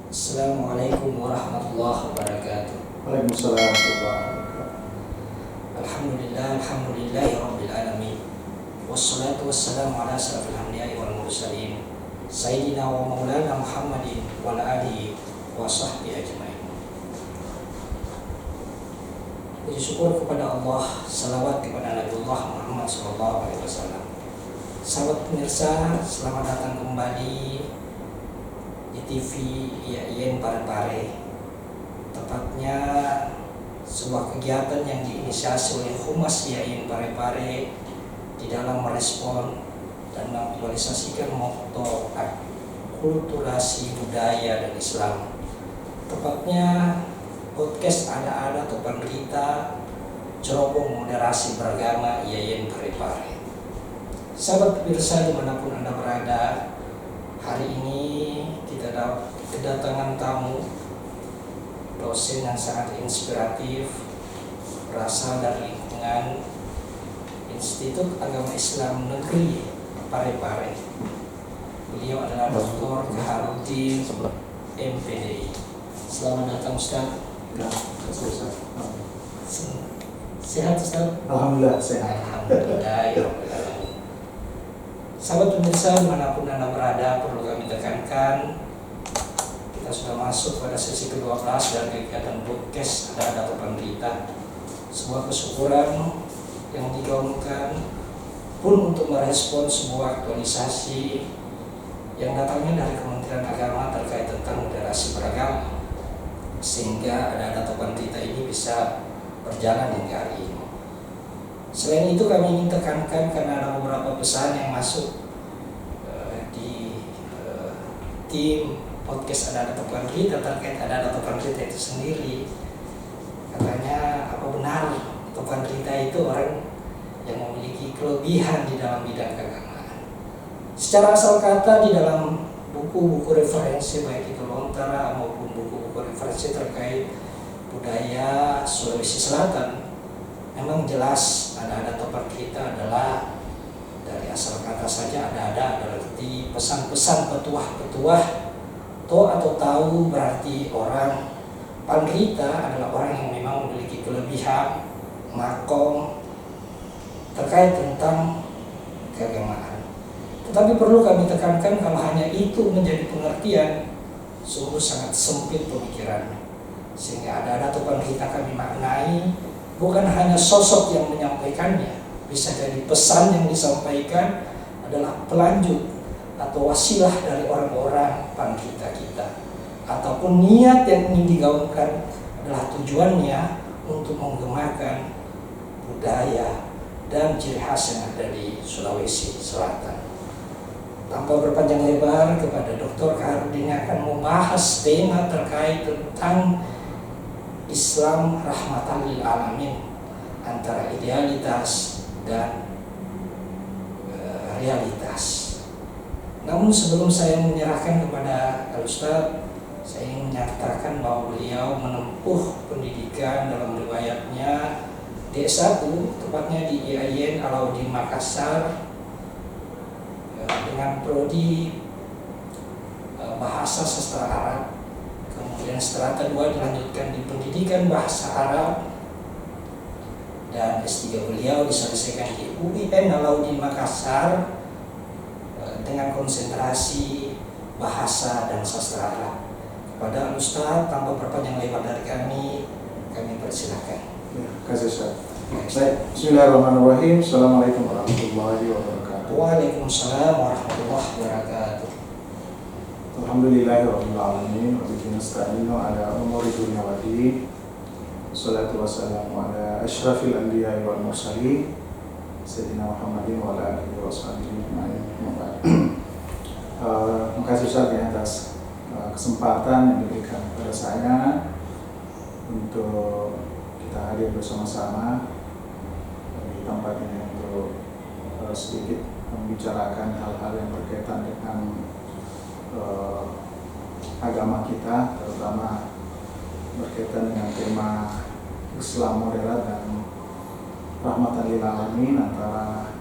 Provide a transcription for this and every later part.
Assalamualaikum warahmatullahi wabarakatuh. Waalaikumsalam warahmatullahi wabarakatuh. Alhamdulillahi rabbil alamin. Wassalatu wassalamu ala asyrafil anbiya'i wal mursalin Sayyidina wa maulana Muhammadin wa ala alihi wa sahbihi ajma'in. Puji syukur kepada Allah, salawat kepada Nabiullah Muhammad SAW. Sahabat pemirsa, selamat datang kembali di TV IAIN Parepare. Tepatnya sebuah kegiatan yang diinisiasi oleh Humas IAIN Parepare di dalam merespon dan mengaktualisasikan motto akulturasi budaya dan Islam. Tepatnya podcast Ada Topan Berita Cerobong Moderasi Beragama IAIN Parepare. Sahabat pemirsa dimanapun Anda berada, hari ini kita kedatangan tamu dosen yang sangat inspiratif, berasal dari lingkungan Institut Agama Islam Negeri Parepare. Beliau adalah Dr. Kaharudin MPDI. Selamat datang Ustaz. Ya, Ustaz. Sehat Ustaz? Alhamdulillah sehat. Alhamdulillah ya Rabbil alamin. Sahabat pemirsa dimanapun Anda berada, perlu kami tekankan, kita sudah masuk pada sesi ke-12 dari kegiatan podcast Ada Topan Berita. Sebuah kesyukuran yang digaungkan pun untuk merespon sebuah aktualisasi yang datangnya dari Kementerian Agama terkait tentang moderasi beragama, sehingga Ada Topan Berita ini bisa berjalan hingga hari ini. Selain itu kami ingin tekankan karena ada beberapa pesan yang masuk di tim podcast Ada Topan Berita terkait Ada Topan Berita itu sendiri. Katanya apa benar Topan Berita itu orang yang memiliki kelebihan di dalam bidang keagamaan. Secara asal kata di dalam buku-buku referensi baik itu Lontara maupun buku-buku referensi terkait budaya Sulawesi Selatan, memang jelas Ada Topan Berita adalah dari asal kata saja ada berarti pesan-pesan, petuah-petuah. To atau tahu berarti orang. Pandrita adalah orang yang memang memiliki kelebihan, makom terkait tentang keagamaan. Tetapi perlu kami tekankan kalau hanya itu menjadi pengertian, sungguh sangat sempit pemikirannya. Sehingga Ada Topan Berita kami maknai bukan hanya sosok yang menyampaikannya, bisa jadi pesan yang disampaikan adalah pelanjut atau wasilah dari orang-orang pandrita kita, ataupun niat yang ingin digaungkan adalah tujuannya untuk menggemparkan budaya dan ciri khas yang ada di Sulawesi Selatan. Tanpa berpanjang lebar, kepada Dr. Kaharudin akan membahas tema terkait tentang Islam rahmatan lil alamin, antara idealitas dan realitas. Namun sebelum saya menyerahkan kepada Al-Ustaz, saya ingin menyatakan bahwa beliau menempuh pendidikan dalam riwayatnya D1, tepatnya di IAIN Alauddin Makassar, dengan prodi bahasa sastra Arab. Kemudian strata 2 dilanjutkan di pendidikan bahasa Arab, dan S3 beliau diselesaikan di UIN Alauddin Makassar dengan konsentrasi bahasa dan sastra Arab. Kepada Ustaz, tanpa berpanjang lebar dari kami persilakan. Ya, kasih Ustaz. Baik, bismillahirrahmanirrahim. Assalamualaikum warahmatullahi wabarakatuh. Waalaikumsalam warahmatullahi wabarakatuh. Alhamdulillahirabbil alamin wa bihi nasta'inu ala umuri dunya wa din. Wassalatu wassalamu ala asyrafil anbiya'i wal mursalin Sayyidina Muhammadin wa ala alihi wa sahbihi ajma'in. Terima kasih Ustaz ya atas kesempatan yang diberikan kepada saya untuk kita hadir bersama-sama di tempat ini untuk sedikit membicarakan hal-hal yang berkaitan dengan agama kita, terutama berkaitan dengan tema Islam moderat dan rahmatan lil alamin, antara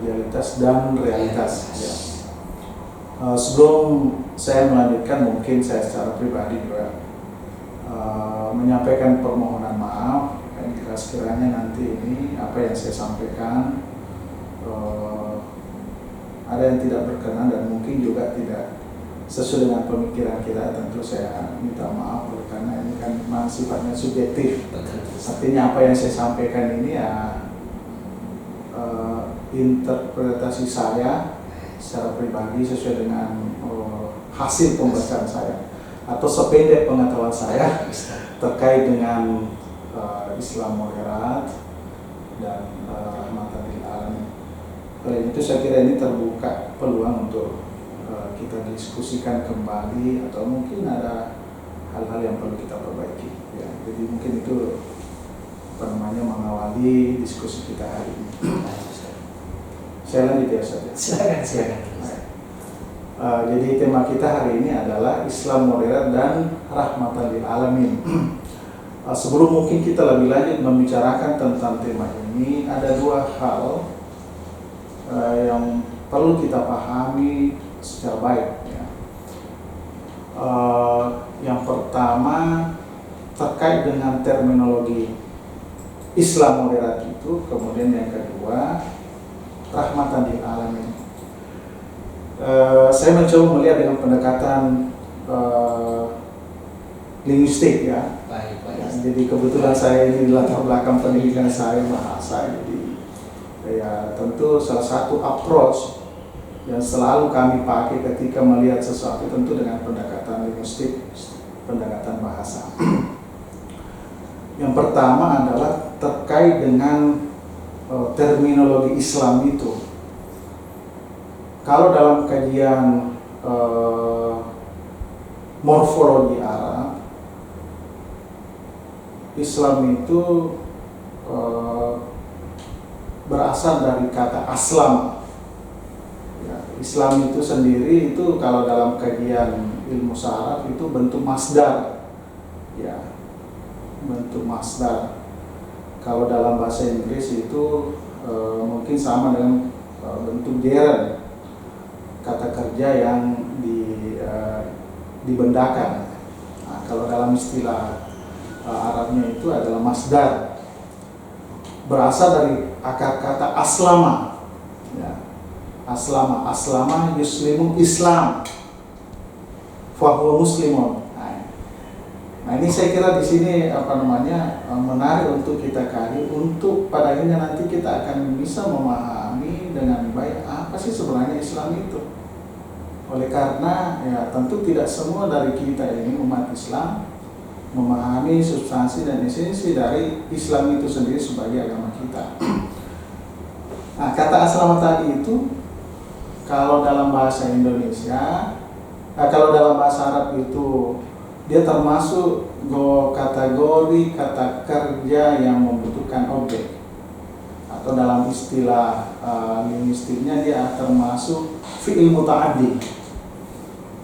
idealitas dan realitas ya. Sebelum saya melanjutkan, mungkin saya secara pribadi juga menyampaikan permohonan maaf jika sekiranya nanti ini apa yang saya sampaikan ada yang tidak berkenan dan mungkin juga tidak sesuai dengan pemikiran kita. Tentu saya minta maaf karena ini kan memang sifatnya subjektif. Artinya apa yang saya sampaikan ini ya interpretasi saya secara pribadi sesuai dengan hasil pembacaan saya atau sependek pengetahuan saya terkait dengan Islam moderat dan rahmatan lil alamin. Oleh itu saya kira ini terbuka peluang untuk kita diskusikan kembali atau mungkin ada hal-hal yang perlu kita perbaiki. Ya, jadi mungkin itu mengawali diskusi kita hari ini. Saya lanjut ya saja. Silakan. Jadi tema kita hari ini adalah Islam moderat dan rahmatan lil alamin. Sebelum mungkin kita lebih lanjut membicarakan tentang tema ini, ada dua hal yang perlu kita pahami secara baik. Ya. Yang pertama terkait dengan terminologi Islam moderat itu, kemudian yang kedua rahmatan lil alamin. Saya mencoba melihat dengan pendekatan linguistik ya. Baik. Jadi kebetulan saya ini di latar belakang pendidikan saya bahasa, jadi ya tentu salah satu approach yang selalu kami pakai ketika melihat sesuatu tentu dengan pendekatan linguistik, pendekatan bahasa. Yang pertama adalah terkait dengan terminologi Islam itu. Kalau dalam kajian morfologi Arab, Islam itu berasal dari kata aslam. Ya, Islam itu sendiri itu kalau dalam kajian ilmu saraf itu bentuk masdar. Ya, bentuk masdar. Kalau dalam bahasa Inggris itu mungkin sama dengan bentuk gerund, kata kerja yang dibendakan. Nah, kalau dalam istilah Arabnya itu adalah masdar, berasal dari akar kata aslama. Ya. Aslama yuslimu Islam, fahuwa muslimun. Nah ini saya kira di sini menarik untuk kita kaji, untuk pada akhirnya nanti kita akan bisa memahami dengan baik apa sih sebenarnya Islam itu. Oleh karena ya tentu tidak semua dari kita ini umat Islam memahami substansi dan esensi dari Islam itu sendiri sebagai agama kita. Nah, kata aslam tadi itu kalau dalam bahasa Indonesia, kalau dalam bahasa Arab itu dia termasuk kategori kata kerja yang membutuhkan objek, atau dalam istilah linguistiknya dia termasuk fi'il muta'addi.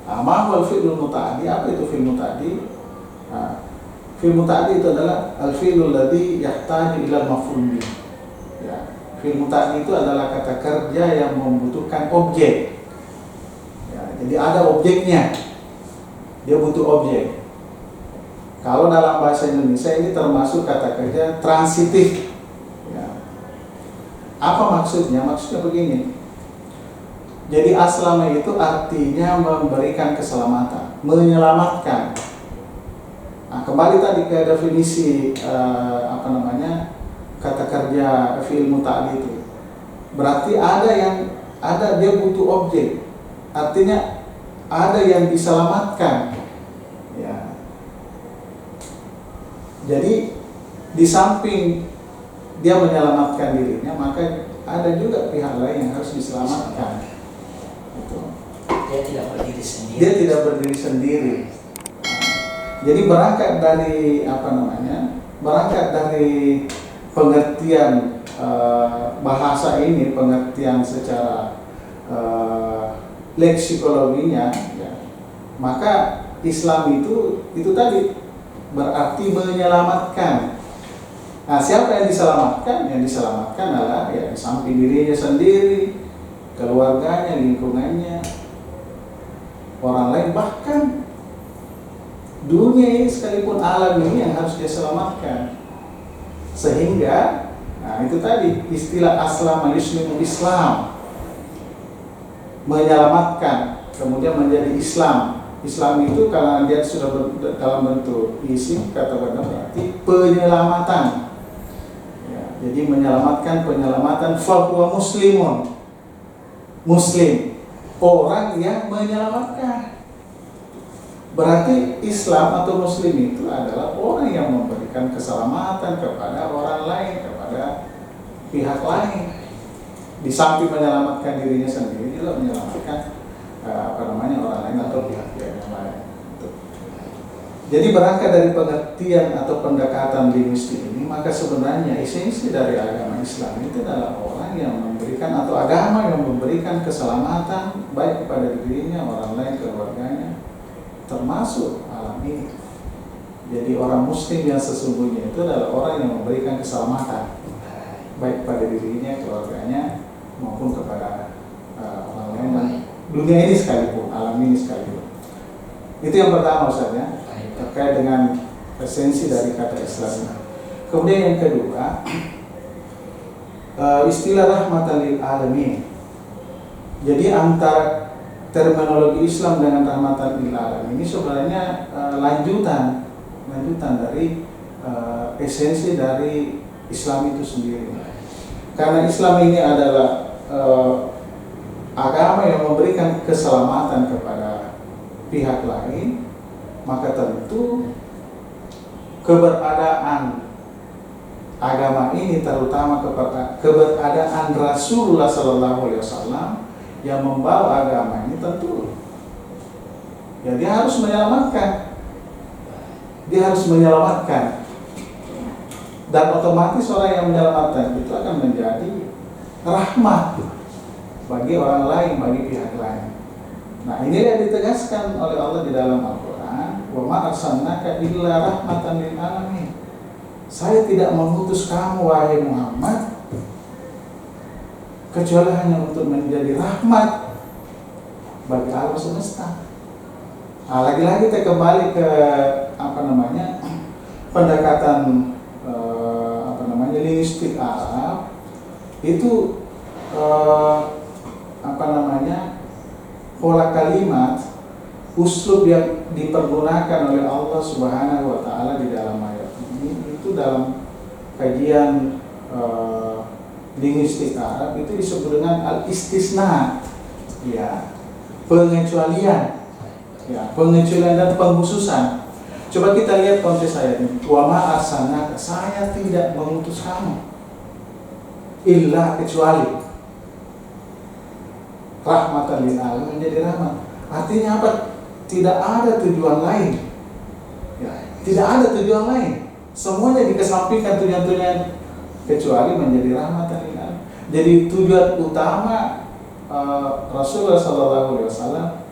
Mahal fi'il muta'addi, apa itu fi'il muta'addi? Fi'il muta'addi itu adalah al-fi'lul ladzi yahtaju ila al-maf'ul bih. Ya, fi'il muta'addi itu adalah kata kerja yang membutuhkan objek. Ya, jadi ada objeknya. Dia butuh objek. Kalau dalam bahasa Indonesia ini termasuk kata kerja transitif. Ya. Apa maksudnya? Maksudnya begini. Jadi aslama itu artinya memberikan keselamatan, menyelamatkan. Nah, kembali tadi ke definisi kata kerja fi'il muta'addi itu. Berarti ada dia butuh objek. Artinya ada yang diselamatkan. Ya. Jadi di samping dia menyelamatkan dirinya, maka ada juga pihak lain yang harus diselamatkan. Itu. Dia tidak berdiri sendiri. Dia tidak berdiri sendiri. Jadi berangkat dari pengertian bahasa ini, pengertian secara leksikologinya, ya, maka Islam itu tadi berarti menyelamatkan. Nah, siapa yang diselamatkan? Yang diselamatkan adalah ya di samping dirinya sendiri, keluarganya, lingkungannya, dunia ini sekalipun alam ini yang harus dia selamatkan. Sehingga, nah itu tadi istilah aslam al-muslimu Islam, menyelamatkan, kemudian menjadi Islam. Islam itu karena dia sudah dalam bentuk isim, kata berarti penyelamatan. Ya, jadi menyelamatkan, penyelamatan. Fahuwa muslimun, muslim, orang yang menyelamatkan. Berarti Islam atau Muslim itu adalah orang yang memberikan keselamatan kepada orang lain, kepada pihak lain. Di samping menyelamatkan dirinya sendiri, juga menyelamatkan orang lain atau pihak-pihak yang lain. Jadi berangkat dari pengertian atau pendekatan linguistik ini, maka sebenarnya esensi dari agama Islam itu adalah orang yang memberikan atau agama yang memberikan keselamatan baik kepada dirinya, orang lain, keluarganya, termasuk alam ini. Jadi orang muslim yang sesungguhnya itu adalah orang yang memberikan keselamatan baik pada dirinya, keluarganya, maupun kepada orang lain dan dunia ini sekalipun, alam ini sekalipun. Itu yang pertama Ustaz ya, terkait dengan esensi dari kata Islam. Kemudian yang kedua, istilah rahmatan lil alamin. Jadi antara terminologi Islam dengan rahmatan lil alamin ini sebenarnya lanjutan dari esensi dari Islam itu sendiri. Karena Islam ini adalah agama yang memberikan keselamatan kepada pihak lain, maka tentu keberadaan agama ini, terutama keberadaan Rasulullah SAW yang membawa agama ini, tentu ya dia harus menyelamatkan. Dan otomatis orang yang menyelamatkan itu akan menjadi rahmat bagi orang lain, bagi pihak lain. Nah, ini yang ditegaskan oleh Allah di dalam Al-Quran, wa ma arsalnaka illa rahmatan lil alamin. Saya tidak mengutus kamu wahai Muhammad kecuali hanya untuk menjadi rahmat bagi alam semesta. Nah, lagi-lagi kita kembali ke pendekatan linguistik Arab itu pola kalimat, uslub yang dipergunakan oleh Allah Subhanahu wa taala di dalam ayat ini, itu dalam kajian linguistik Arab itu disebut dengan al-istisna, ya, pengecualian dan pengkhususan. Coba kita lihat konteks ayat ini. Wa ma arsalnaka, saya tidak mengutus kamu illa kecuali rahmatan lil alamin, menjadi rahmat. Artinya apa? Tidak ada tujuan lain. Ya, tidak ada tujuan lain. Semuanya dikesampingkan tujuan-tujuan kecuali menjadi rahmatan lil alamin. Jadi tujuan utama Rasulullah SAW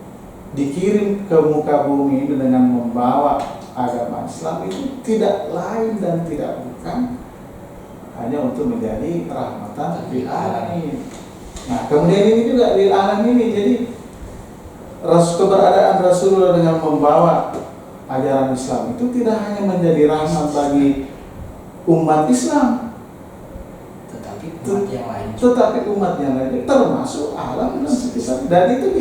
dikirim ke muka bumi dengan membawa agama Islam itu tidak lain dan tidak bukan hanya untuk menjadi rahmatan lil alamin. Nah, kemudian ini juga lil alamin ini, jadi keberadaan Rasulullah dengan membawa ajaran Islam itu tidak hanya menjadi rahmat bagi umat Islam, tetapi umat yang lain termasuk alam dan sekitar. Dan itu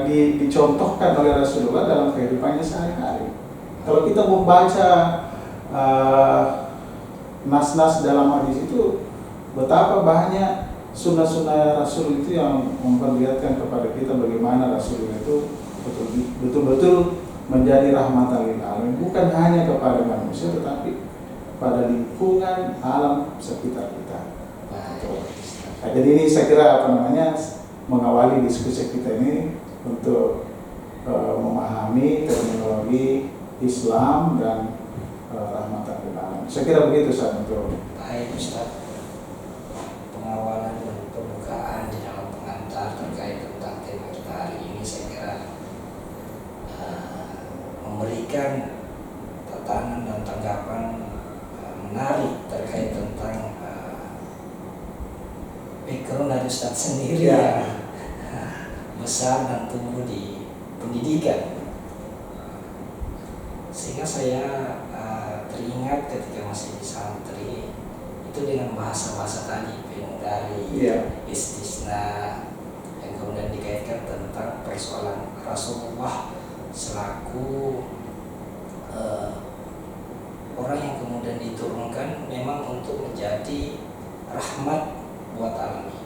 dicontohkan oleh Rasulullah dalam kehidupannya sehari-hari. Kalau kita membaca nas-nas dalam hadis itu, betapa banyak sunnah-sunnah Rasul itu yang memperlihatkan kepada kita bagaimana Rasulullah itu betul-betul menjadi rahmatan lil alamin, bukan hanya kepada manusia tetapi pada lingkungan alam sekitar kita. Nah, jadi ini saya kira mengawali diskusi kita ini untuk memahami terminologi Islam dan rahmatan lil alamin. Saya kira begitu Ustaz untuk baik Ustaz. Pengawalan dan pembukaan di dalam pengantar terkait tentang tema kita hari ini saya kira memberikan tatanan dan tanggapan menarik terkait tentang background dari Ustaz sendiri yang besar dan tumbuh di pendidikan. Sehingga saya teringat ketika masih di santri itu dengan bahasa-bahasa tadi dari istisna yang kemudian dikaitkan tentang persoalan Rasulullah selaku orang yang kemudian diturunkan memang untuk menjadi rahmat buat alam ini.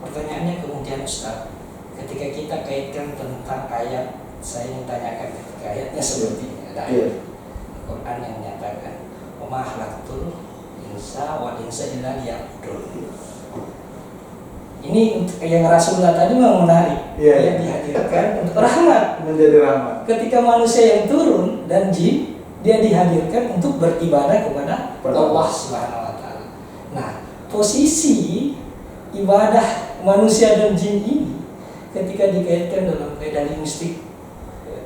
Pertanyaannya kemudian Ustaz, ketika kita kaitkan tentang ayat, saya ingin tanyakan ketika ayatnya seperti ini, ada ayat Al-Quran yang menyatakan wa ma khalaqtul insa wal insa illa liya'budun. Ini yang Rasulullah tadi memang menarik. Dia dihadirkan untuk rahmat, menjadi rahmat. Ketika manusia yang turun dan jin, dia dihadirkan untuk beribadah kepada Allah Subhanahu wa taala. Nah, posisi ibadah manusia dan jin ini ketika dikaitkan dalam kaidah linguistik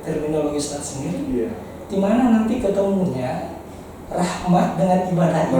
terminologi Ustaz sendiri, di mana nanti ketemunya rahmat dengan ibadah itu.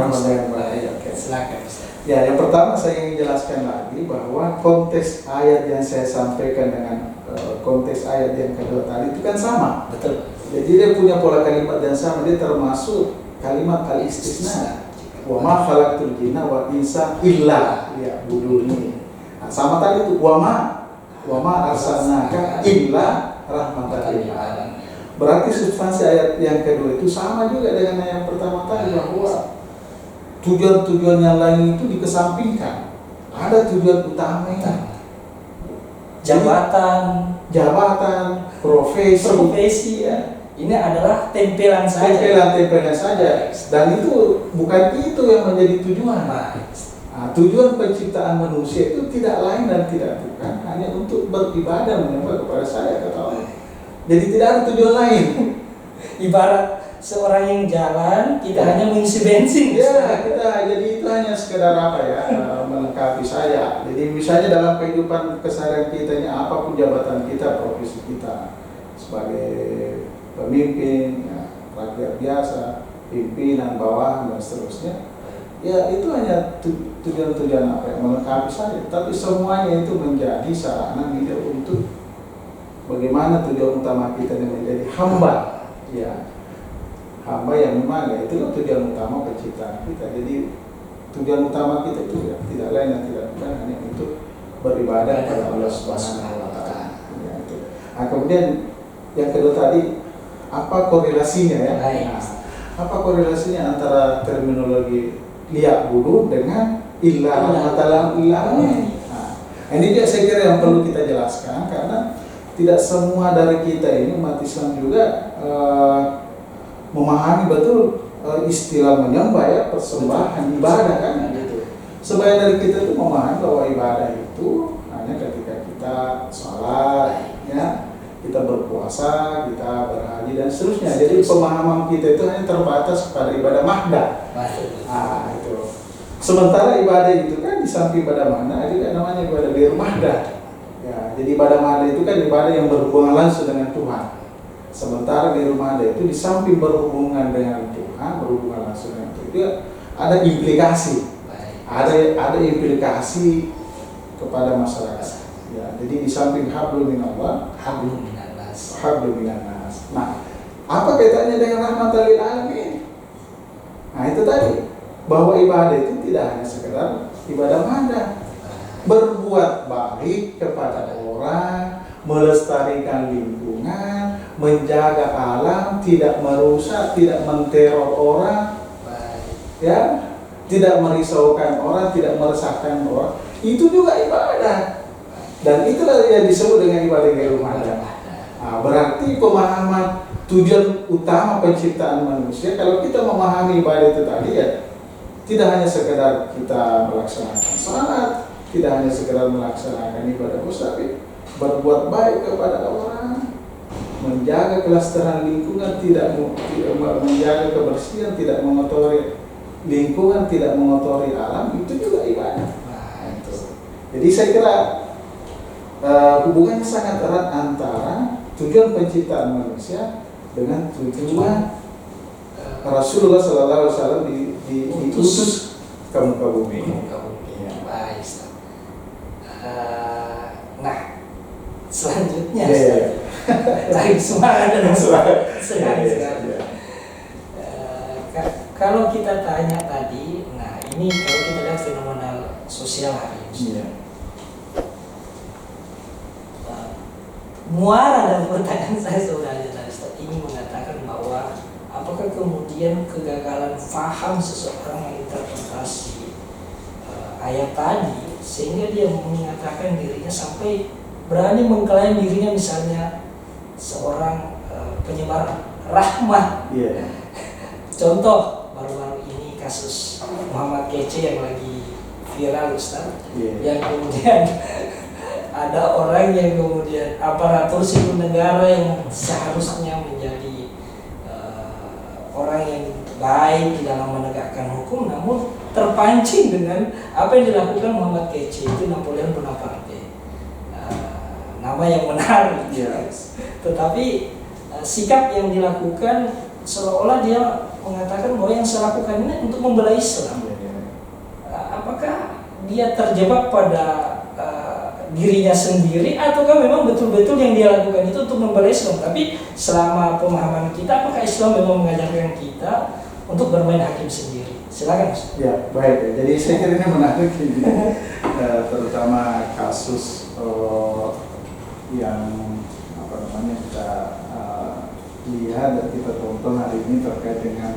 Silakan Ustaz. Ya, yang pertama saya ingin jelaskan lagi bahwa konteks ayat yang saya sampaikan dengan konteks ayat yang kedua tadi itu kan sama. Betul. Jadi dia punya pola kalimat yang sama, dia termasuk kalimat al-istisna. Wa ma khalaqtul jinna wal insa illa liya'budun. Nah, sama tadi itu wa ma arsalnaka illa rahmatan lil alamin. Berarti substansi ayat yang kedua itu sama juga dengan yang pertama tadi, bahwa tujuan-tujuan yang lain itu dikesampingkan. Ada tujuan utamanya. Jabatan, profesi ya. Ini adalah tempelan saja. Tempelan saja. Dan itu bukan itu yang menjadi tujuan. Nah, tujuan penciptaan manusia itu tidak lain dan tidak bukan hanya untuk beribadah menyembah kepada saya, kata Allah. Jadi tidak ada tujuan lain. Ibarat seorang yang jalan, kita hanya mengisi bensin. Jadi itu hanya sekedar melengkapi saya. Jadi misalnya dalam kehidupan keseharian kita ini, apapun jabatan kita, profesi kita sebagai pemimpin, rakyat biasa, pimpinan, bawahan dan seterusnya, ya itu hanya tujuan-tujuan melengkapi saja. Tapi semuanya itu menjadi sarana kita untuk bagaimana tujuan utama kita menjadi hamba, hamba yang memang itulah tujuan utama penciptaan kita. Jadi tujuan utama kita itu tidak lain dan tidak bukan hanya untuk beribadah kepada Allah Subhanahu wa taala. Nah, kemudian yang kedua tadi, apa korelasinya ya? Apa korelasinya antara terminologi liya'budun dengan illa rahmatan lil alamin? Nah, ini dia saya kira yang perlu kita jelaskan, karena tidak semua dari kita ini umat Islam juga memahami betul istilah menyembah persembahan ibadah kan. Sebagian dari kita itu memahami bahwa ibadah itu hanya ketika kita sholat, kita berpuasa, kita berhaji dan seterusnya. Jadi pemahaman kita itu hanya terbatas pada ibadah mahdah. Nah, itu. Sementara ibadah itu kan di samping ibadah mahdah ada juga namanya ibadah ghair mahdah. Jadi ibadah mahdah itu kan ibadah yang berhubungan langsung dengan Tuhan. Sementara di rumah ada itu di samping berhubungan dengan Tuhan, berhubungan langsung dengan Tuhan, itu ada implikasi, ada implikasi kepada masyarakat. Jadi di samping hablum minallah, hablum minannas. Nah, apa kaitannya dengan rahmatan lil alamin? Nah, itu tadi, bahwa ibadah itu tidak hanya sekedar ibadah mahdah. Berbuat baik kepada orang, melestarikan lingkungan, menjaga alam, tidak merusak, tidak menteror orang, tidak merisaukan orang, tidak meresahkan orang, itu juga ibadah. Dan itulah yang disebut dengan ibadah ghair mahdah. Nah, berarti pemahaman tujuan utama penciptaan manusia, kalau kita memahami ibadah itu tadi tidak hanya sekedar kita melaksanakan salat, tidak hanya sekedar melaksanakan ibadah tapi berbuat baik kepada orang, menjaga kelestarian lingkungan, tidak menjaga kebersihan, tidak mengotori lingkungan, tidak mengotori alam, itu juga ibadah. Jadi saya kira hubungannya sangat erat antara tujuan penciptaan manusia dengan tujuan Rasulullah SAW diutus ke muka bumi. Nah, selanjutnya lagi semangat dan sekali. Iya. Kalau kita tanya tadi, nah ini kalau kita lihat fenomenal sosial hari ini. Iya. Muara dan pertanyaan saya sebenarnya tadi ingin mengatakan bahwa apakah kemudian kegagalan faham seseorang menginterpretasi ayat tadi sehingga dia mengatakan dirinya sampai berani mengklaim dirinya misalnya seorang penyebar rahmat. Iya. Contoh baru-baru ini kasus Muhammad Kece yang lagi viral, Ustaz, yang kemudian ada orang yang kemudian aparatur sipil negara yang seharusnya menjadi orang yang baik di dalam menegakkan hukum, namun terpancing dengan apa yang dilakukan Muhammad Kece, itu Napoleon Bonaparte, nama yang menarik. Yes. Tetapi sikap yang dilakukan seolah-olah dia mengatakan bahwa yang saya lakukan ini untuk membela Islam. Apakah dia terjebak pada dirinya sendiri ataukah memang betul-betul yang dia lakukan itu untuk membela Islam? Tapi selama pemahaman kita, apakah Islam memang mengajarkan kita untuk bermain hakim sendiri? Silakan. Ya, baik. Jadi saya kira ini menarik ini, terutama kasus yang kita lihat dan kita tonton hari ini terkait dengan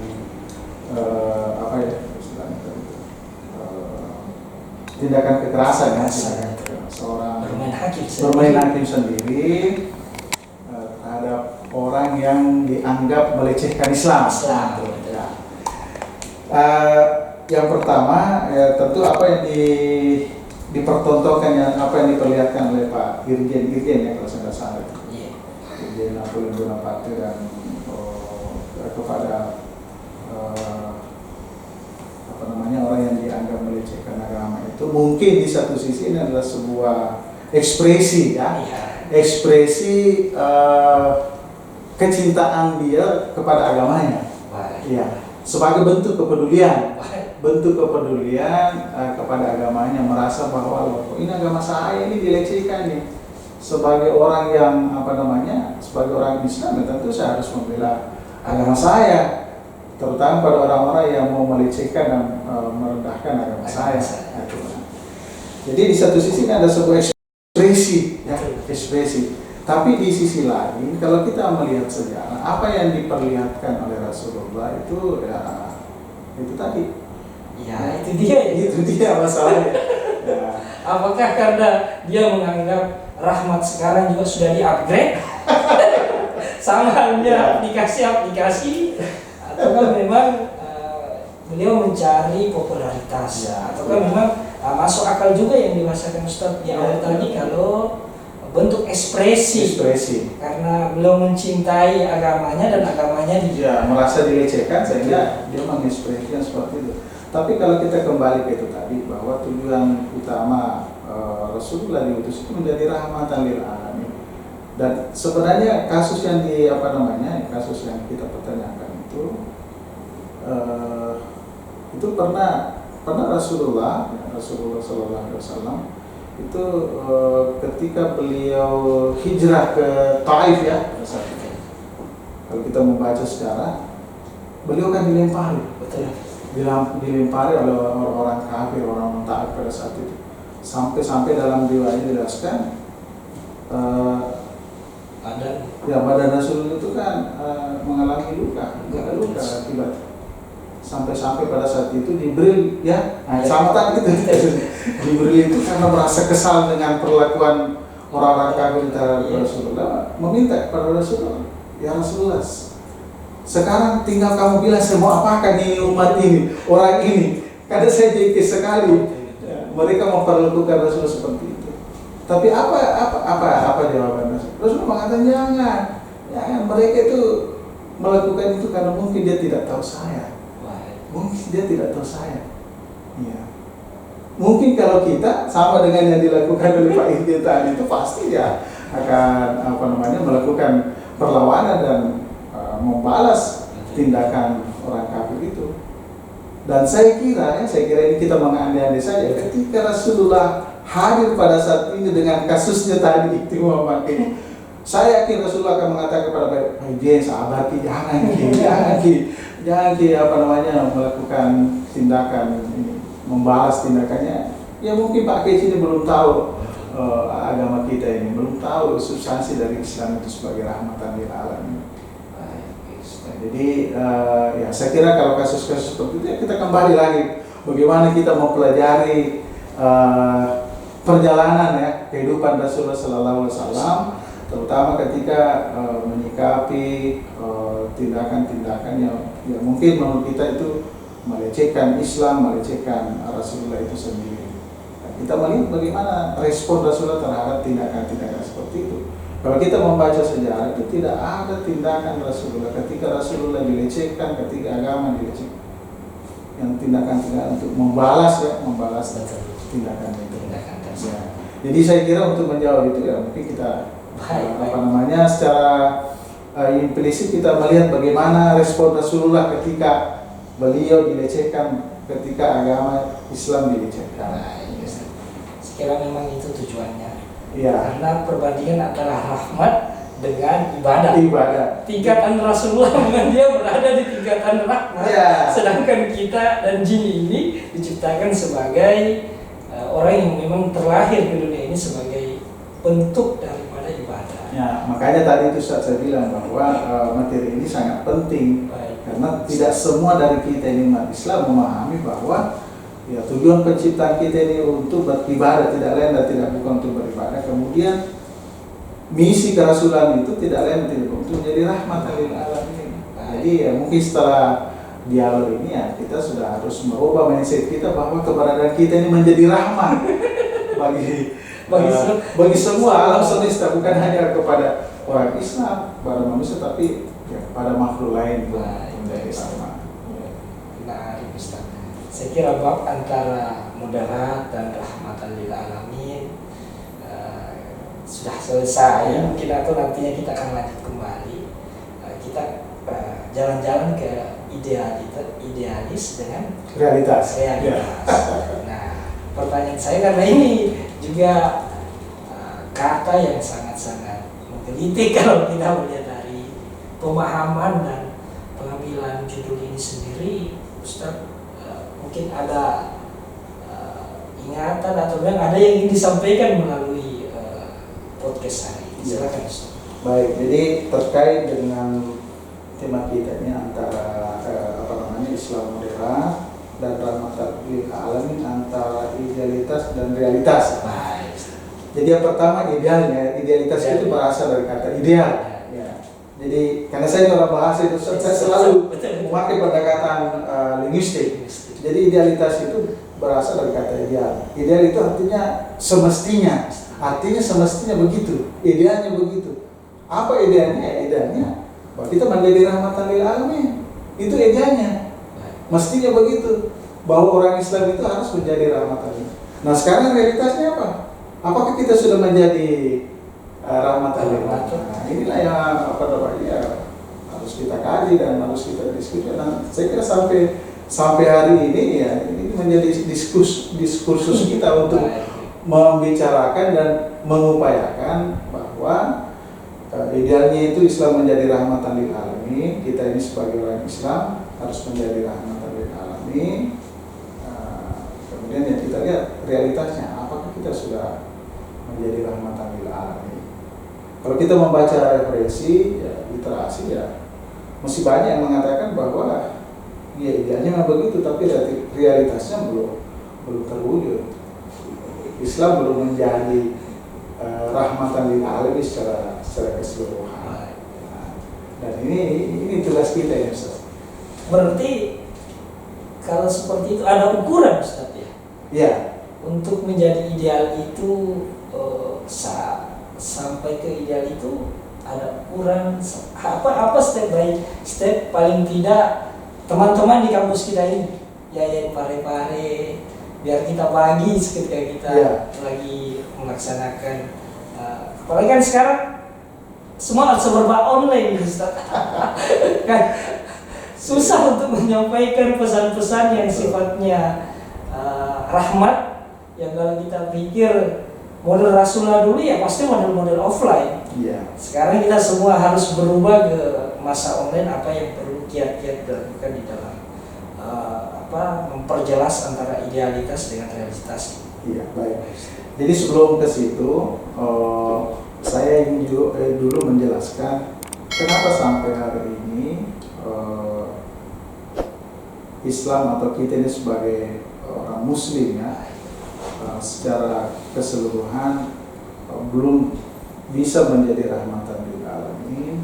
tindakan kekerasan ya, seorang bermain hakim sendiri terhadap orang yang dianggap melecehkan Islam. Yang pertama tentu apa yang dipertontonkan, yang apa yang diperlihatkan oleh Pak Irjen ya kalau saya tidak salah, Irjen Napoleon Bonaparte dan kepada orang yang dianggap melecehkan agama itu, mungkin di satu sisi ini adalah sebuah ekspresi ekspresi kecintaan dia kepada agamanya, sebagai bentuk kepedulian kepada agamanya, merasa bahwa ini agama saya ini dilecehkan nih. Sebagai orang yang sebagai orang Islam, tentu saya harus membela agama saya, terutama pada orang-orang yang mau melecehkan dan merendahkan agama saya. Jadi di satu sisi ini ada sebuah ekspresi. Tapi di sisi lain, kalau kita melihat sejarah, apa yang diperlihatkan oleh Rasulullah itu itu tadi. Itu dia masalahnya. Apakah karena dia menganggap rahmat sekarang juga sudah di-upgrade? Sama halnya aplikasi, ataukah memang beliau mencari popularitas, ataukah memang masuk akal juga yang dirasakan Ustaz di awal tadi kalau bentuk ekspresi karena beliau mencintai agamanya dan agamanya merasa dilecehkan sehingga dia mengekspresikan seperti itu. Tapi kalau kita kembali ke itu tadi, bahwa tujuan utama Rasulullah diutus itu menjadi rahmatan lil alamin. Dan sebenarnya kasus yang kasus yang kita pertanyakan itu pernah Rasulullah Sallallahu Alaihi Wasallam itu ketika beliau hijrah ke Taif ya, kalau kita membaca sejarah, beliau kan dilempari oleh orang kafir, orang Taif pada saat itu, sampai dalam riwayat dijelaskan badan Rasul itu kan mengalami luka akibat sampai pada saat itu Jibril sama tadi gitu. Jibril itu karena merasa kesal dengan perlakuan orang-orang kafir terhadap Rasulullah, meminta kepada Rasulullah, ya Rasulullah, sekarang tinggal kamu bilang saya mau apakan ini umat ini, orang ini, karena saya jengkel sekali mereka memperlakukan Rasulullah seperti itu. Tapi apa jawaban Rasulullah? Rasulullah mengatakan jangan, mereka itu melakukan itu karena mungkin dia tidak tahu saya. Ya. Mungkin kalau kita sama dengan yang dilakukan oleh Pak Irjen tadi, itu pasti ya akan melakukan perlawanan dan membalas tindakan orang kafir itu. Dan saya kira ini kita mengandai-andai saja, ketika Rasulullah hadir pada saat ini dengan kasusnya tadi itu Saya yakin Rasulullah akan mengatakan kepada Pak Jen, sahabat jangan melakukan tindakan ini, membalas tindakannya. Ya mungkin Pak Kiai ini belum tahu agama kita ini, belum tahu substansi dari Islam itu sebagai rahmatan lil alamin. Jadi ya saya kira kalau kasus-kasus seperti itu ya kita kembali lagi bagaimana kita mempelajari perjalanan ya kehidupan Rasulullah Sallallahu Alaihi Wasallam, terutama ketika menyikapi tindakan-tindakan yang mungkin menurut kita itu melecehkan Islam, melecehkan Rasulullah itu sendiri. Nah, kita melihat bagaimana respon Rasulullah terhadap tindakan-tindakan seperti itu. Kalau kita membaca sejarah itu tidak ada tindakan Rasulullah ketika Rasulullah dilecehkan, ketika agama dilecehkan, yang tindakan-tindakan untuk membalas tindakan itu. Ya. Jadi saya kira untuk menjawab itu ya mungkin kita secara implisit kita melihat bagaimana respon Rasulullah ketika beliau dilecehkan, ketika agama Islam dilecehkan. Sekiranya memang itu tujuannya. Ya. Karena perbandingan antara rahmat dengan ibadah. Tingkatan Rasulullah dengan dia berada di tingkatan rahmat. Ya. Sedangkan kita dan jin ini diciptakan sebagai orang yang memang terlahir ke dunia ini sebagai bentuk daripada ibadah. Ya, makanya tadi itu saya bilang bahwa materi ini sangat penting. Karena tidak semua dari kita ini umat Islam memahami bahwa ya tujuan penciptaan kita ini untuk beribadah, tidak lain dan tidak bukan untuk beribadah. Kemudian misi kerasulan itu tidak lain dan tidak bukan untuk menjadi rahmatan lil alamin. Jadi ya mungkin setelah dialog ini ya kita sudah harus merubah mindset kita bahwa keberadaan kita ini menjadi rahmat bagi semua alam semesta, bukan hanya kepada orang Islam, kepada manusia, tapi ya kepada makhluk lain menjadi rahmat. Menarik Ustaz. Saya kira bab antara mudarat dan rahmatan lil alamin sudah selesai. Ya. Mungkin atau nantinya kita akan lanjut kembali. Kita jalan-jalan ke idealis dengan realitas. Ya. Nah, pertanyaan saya karena ini juga kata yang sangat-sangat menggelitik kalau kita melihat dari pemahaman dan pengambilan judul ini sendiri, Ustaz. Mungkin ada ingatan atau ada yang ingin disampaikan melalui podcast hari ini. Silakan Ustaz. Baik, jadi terkait dengan tema kita ini antara Islam moderat dan rahmatan lil alamin, antara idealitas dan realitas. Baik. Jadi yang pertama idealitas itu berasal dari kata ideal. Ya. Jadi karena saya orang bahasa itu saya selalu memakai pendekatan linguistik. Jadi idealitas itu berasal dari kata ideal. Ideal itu artinya semestinya. Artinya semestinya begitu. Idealnya begitu. Apa idealnya? Idealnya bahwa kita menjadi rahmatan lil alamin. Itu idealnya. Mestinya begitu. Bahwa orang Islam itu harus menjadi rahmatan. Nah, sekarang realitasnya apa? Apakah kita sudah menjadi rahmatan lil alamin? Nah, inilah yang harus kita kaji dan harus kita diskusi. Dan saya kira sampai hari ini ya ini menjadi diskursus kita untuk membicarakan dan mengupayakan bahwa idealnya itu Islam menjadi rahmatan lil alamin. Kita ini sebagai orang Islam harus menjadi rahmatan lil alamin. Kemudian ya kita lihat realitasnya, apakah kita sudah menjadi rahmatan lil alamin. Kalau kita membaca referensi ya, literasi ya masih banyak yang mengatakan bahwa ya idealnya memang begitu, tapi realitasnya belum terwujud. Islam belum menjadi rahmatan lil alamin secara keseluruhan. Dan ini tugas kita ya Ustaz. Berarti kalau seperti itu ada ukuran Ustaz ya? Ya. Untuk menjadi ideal itu sampai ke ideal itu ada ukuran apa step by step, paling tidak teman-teman di kampus kita ini ya pare-pare biar kita pagi ketika kita lagi melaksanakan apalagi kan sekarang semua serba online Ustaz. Kan susah untuk menyampaikan pesan-pesan yang sifatnya rahmat, yang kalau kita pikir model Rasulullah dulu ya pasti model-model offline. Iya. Sekarang kita semua harus berubah ke masa online. Apa yang perlu kiat-kiat dilakukan di dalam memperjelas antara idealitas dengan realitas. Iya, baik. Jadi sebelum ke situ, saya ingin dulu menjelaskan kenapa sampai hari ini Islam atau kita ini sebagai orang Muslim ya, secara keseluruhan belum bisa menjadi rahmatan lil alamin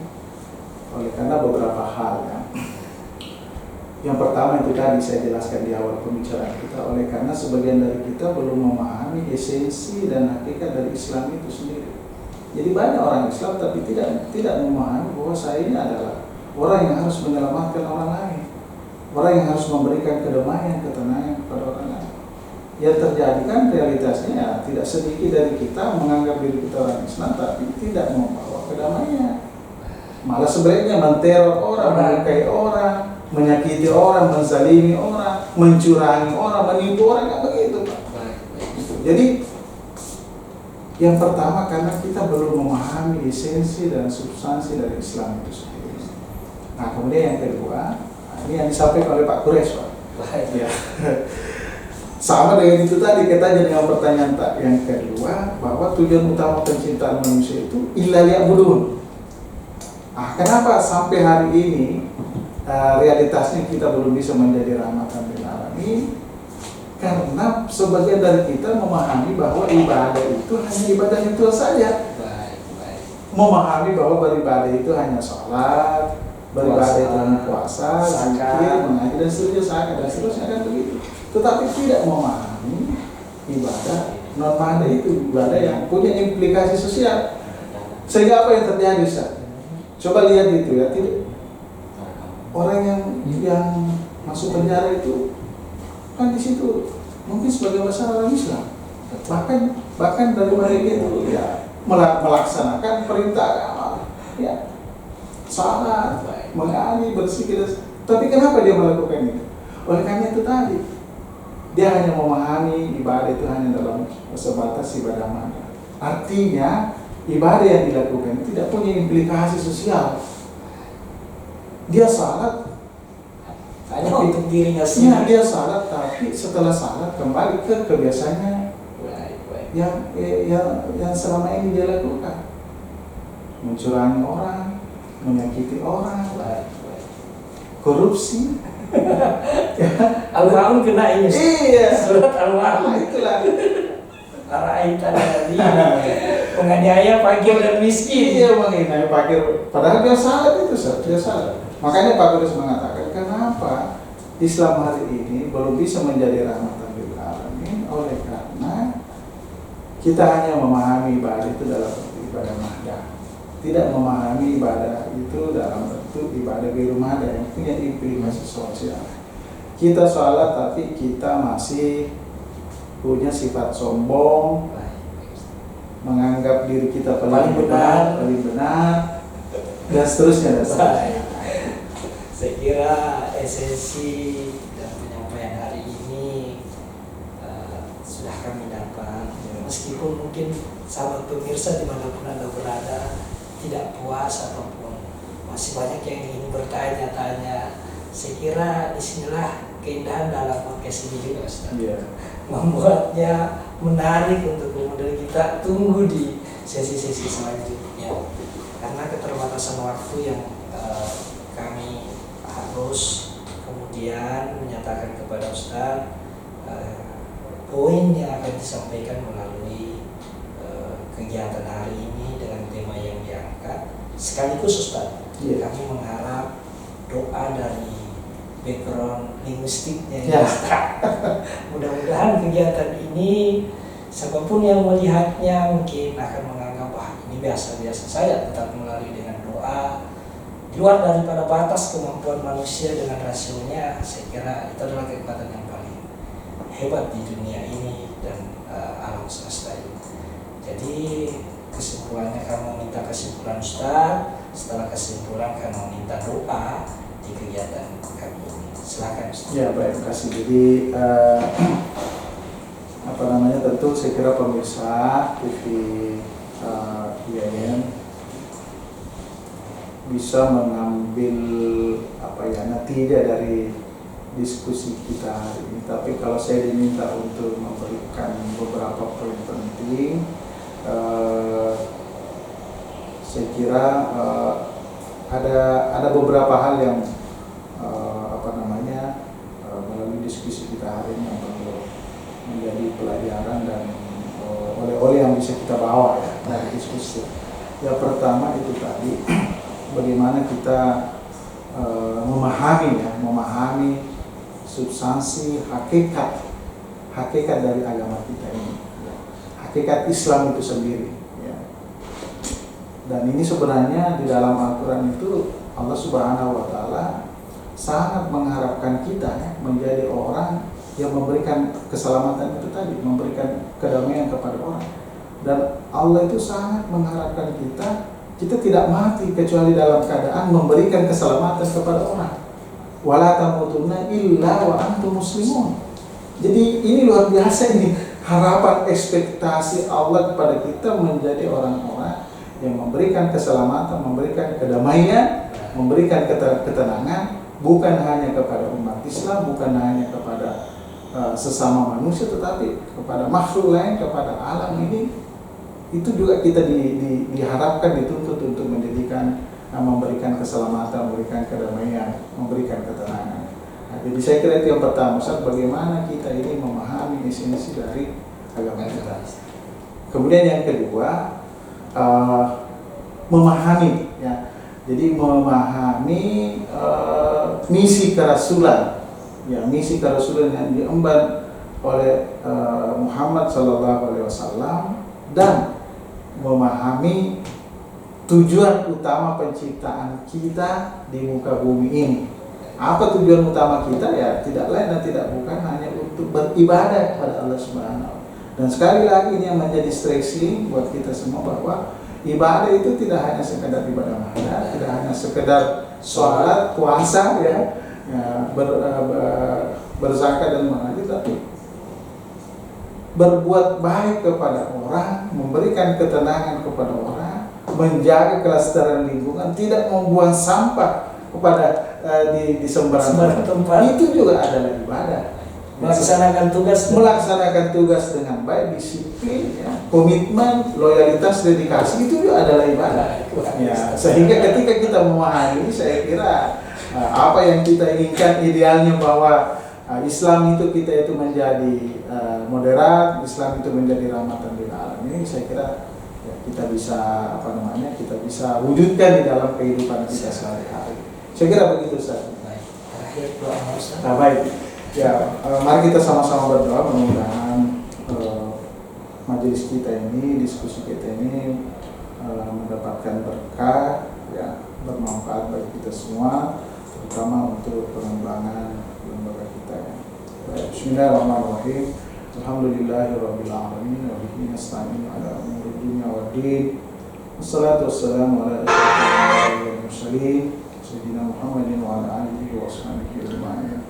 oleh karena beberapa hal ya. Yang pertama itu tadi saya jelaskan di awal pembicaraan kita, oleh karena sebagian dari kita belum memahami esensi dan hakikat dari Islam itu sendiri. Jadi banyak orang Islam tapi tidak memahami bahwa saya ini adalah orang yang harus menyelamatkan orang lain, orang yang harus memberikan kedamaian, ketenangan kepada orang lain. Yang terjadi kan realitasnya ya, tidak sedikit dari kita menganggap diri kita orang Islam tapi tidak membawa kedamaian. Malah sebaliknya menteror orang, melukai orang, menyakiti orang, menzalimi orang, mencurangi orang, menipu orang, kan begitu Pak. Jadi yang pertama karena kita belum memahami esensi dan substansi dari Islam itu sendiri. Nah kemudian yang kedua, ini yang disampaikan oleh Pak Kures Pak. Ya. Sama dengan itu tadi, kita jadi dengan pertanyaan yang kedua, bahwa tujuan utama penciptaan manusia itu illa liya'budun. Kenapa sampai hari ini realitasnya kita belum bisa menjadi rahmatan lil alamin? Karena sebagian dari kita memahami bahwa ibadah itu hanya ibadah itu saja. Memahami bahwa beribadah itu hanya sholat, beribadah itu hanya puasa, zikir, mengaji dan seterusnya kan begitu. Tetapi tidak memahami ibadah non-mada itu ibadah yang punya implikasi sosial. Sehingga apa yang terjadi Ustaz? Coba lihat itu ya, tidak orang yang masuk penjara itu kan di situ mungkin sebagai masalah orang Islam, bahkan dari mereka itu ya melaksanakan perintah agama, ya salat, mengaji, berzikir, tapi kenapa dia melakukan itu? Oleh karena itu tadi dia hanya memahami ibadah itu hanya dalam sebatas ibadah mada. Artinya ibadah yang dilakukan tidak punya implikasi sosial. Dia salat hanya untuk dirinya sendiri. Dia salat, tapi setelah salat kembali ke kebiasaannya yang selama ini dia lakukan. Mencurangi orang, menyakiti orang, korupsi. Al-Ma'un kena ini. Iya. Surat Al-Ma'un. Itulah. Ara'aita alladzi menganiaya fakir dan miskin. Iya, menganiaya fakir. Padahal dia salat itu, dia salat. Makanya Pak Kudus mengatakan, kenapa Islam hari ini belum bisa menjadi rahmatan lil alamin? Oleh karena kita hanya memahami ibadah itu dalam bentuk ibadah mahdah, tidak memahami ibadah itu dalam bentuk ibadah ghairu mahdah yang punya implikasi sosial. Kita sholat tapi kita masih punya sifat sombong, menganggap diri kita paling benar, dan seterusnya. Saya kira esensi dan penyampaian hari ini sudah kami dapat. Meskipun mungkin sahabat pemirsa dimanapun Anda berada tidak puas ataupun masih banyak yang ingin bertanya-tanya, saya kira disinilah keindahan dalam podcast ini juga Ustaz. Membuatnya menarik untuk kemudian kita tunggu di sesi-sesi selanjutnya, karena keterbatasan waktu yang kami harus kemudian menyatakan kepada Ustaz poin yang akan disampaikan melalui kegiatan hari ini dengan tema yang diangkat. Sekaligus Ustaz, kami mengharap doa dari background linguistiknya ya. Mudah-mudahan kegiatan ini siapapun yang melihatnya mungkin akan menganggap ini biasa-biasa saja, tetapi melalui dengan doa di luar daripada batas kemampuan manusia dengan rasionya, saya kira itu adalah kekuatan yang paling hebat di dunia ini dan alam semesta ini. Jadi kesimpulannya kami meminta kesimpulan Ustaz, setelah kesimpulan kami meminta doa di kegiatan kami ini. Silakan Ustaz. Ya baik, terima kasih. Jadi tentu saya kira pemirsa TV IAIN bisa mengambil natijah dari diskusi kita hari ini. Tapi kalau saya diminta untuk memberikan beberapa poin penting, saya kira ada beberapa hal yang melalui diskusi kita hari ini yang perlu menjadi pelajaran dan oleh-oleh yang bisa kita bawa ya dari diskusi. Yang pertama itu tadi bagaimana kita memahami substansi hakikat dari agama kita ini, hakikat Islam itu sendiri ya. Dan ini sebenarnya di dalam Al-Quran itu Allah Subhanahu wa Ta'ala sangat mengharapkan kita menjadi orang yang memberikan keselamatan itu tadi, memberikan kedamaian kepada orang. Dan Allah itu sangat mengharapkan kita tidak mati kecuali dalam keadaan memberikan keselamatan kepada orang. Wala tamutunna illa wa antum muslimun. Jadi ini luar biasa ini, harapan ekspektasi Allah kepada kita menjadi orang-orang yang memberikan keselamatan, memberikan kedamaian, memberikan ketenangan, bukan hanya kepada umat Islam, bukan hanya kepada sesama manusia, tetapi kepada makhluk lain, kepada alam ini. Itu juga kita diharapkan, dituntut untuk memberikan keselamatan, memberikan kedamaian, memberikan ketenangan. Nah, jadi saya kira itu yang pertama, Ustaz, bagaimana kita ini memahami esensi dari agama kita. Kemudian yang kedua, memahami ya. Jadi memahami misi kerasulan, ya, misi kerasulan yang diemban oleh Muhammad SAW, dan memahami tujuan utama penciptaan kita di muka bumi ini. Apa tujuan utama kita? Ya tidak lain dan tidak bukan hanya untuk beribadah kepada Allah Subhanahu. Dan sekali lagi ini yang menjadi stressing buat kita semua, bahwa ibadah itu tidak hanya sekedar ibadah mahal, tidak hanya sekedar sholat, puasa, berzakat dan mengaji, tapi berbuat baik kepada orang, memberikan ketenangan kepada orang, menjaga kelestarian lingkungan, tidak membuang sampah kepada di sembarang tempat. Itu juga adalah ibadah. Melaksanakan tugas dengan baik, disiplin, ya, komitmen, loyalitas, dedikasi, itu juga adalah ibadah. Ya, sehingga ketika kita memahami, saya kira apa yang kita inginkan idealnya bahwa Islam itu kita itu menjadi moderat, Islam itu menjadi rahmatan lil alamin, saya kira ya, kita bisa wujudkan di dalam kehidupan kita sehari-hari. Saya kira begitu, Ustaz. Baik. Terakhir doa Ustaz. Nah, baik. Ya, mari kita sama-sama berdoa, mudah-mudahan majelis kita ini, diskusi kita ini mendapatkan berkah, ya, bermanfaat bagi kita semua, terutama untuk pengembangan lembaga kita. Ya. Baik, bismillahirrahmanirrahim. Alhamdulillahirabbil alamin wa bihi nasta'in ala umuri dunya waddin. Wassalatu wassalamu ala asyrofil mursalin sayyidina Muhammadin wa ala alihi wa ashabihi ajma'in.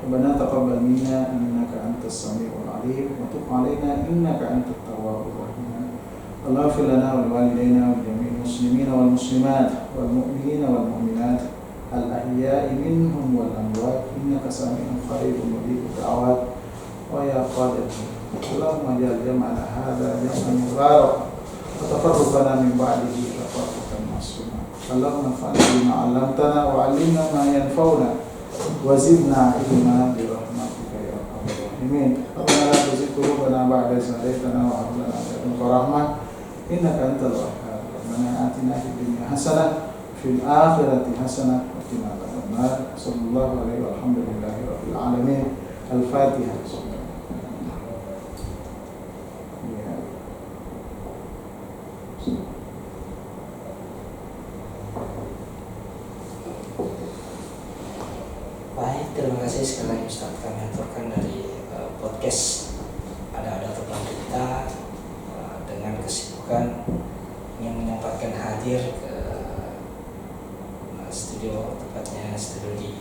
Rabbana taqabbal minna innaka antas samiul alim wa tub 'alaina innaka antat tawwabur rahim. Allahumma ighfir lana wa liwalidayna wa jami'il muslimina wal muslimat wal mu'minina wal mu'minat al ahya'i minhum wal amwat innaka sami'un qaribun mujibud da'awat wa ya qadir. Allahumma ij'al jam'ana hadza jam'an mubarakan wa tafarraqana min ba'dihi tafarruqan ma'suma. Allahumma anfa'na bima 'allamtana wa 'allimna ma yanfa'una wazidna ilma birahmatika ya arhamar rahimin. Rabbana la tuzigh qulubana ba'da idh hadaytana wa hab lana min ladunka rahmah innaka antal wahhab. Rabbana atina fid dunya hasanah fil akhirati hasanah wa qina adzabannar. Sallallahu alaihi walhamdulillahi rabbil alamin. Al-Fatihah. Baik, terima kasih sekali lagi Ustaz, kami aturkan dari podcast ada teman kita dengan kesibukan ingin menyempatkan hadir ke studio, tepatnya studio di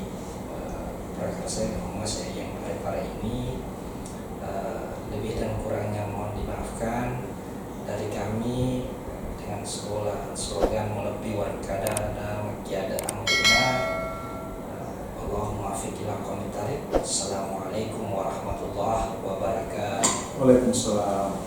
Prakarsa yang pada hari ini, lebih dan kurang kami dengan slogan melebih warkada dan makiada amrina. Allahumma afiq ila aqwamit thariq. Assalamualaikum warahmatullahi wabarakatuh. Waalaikumsalam.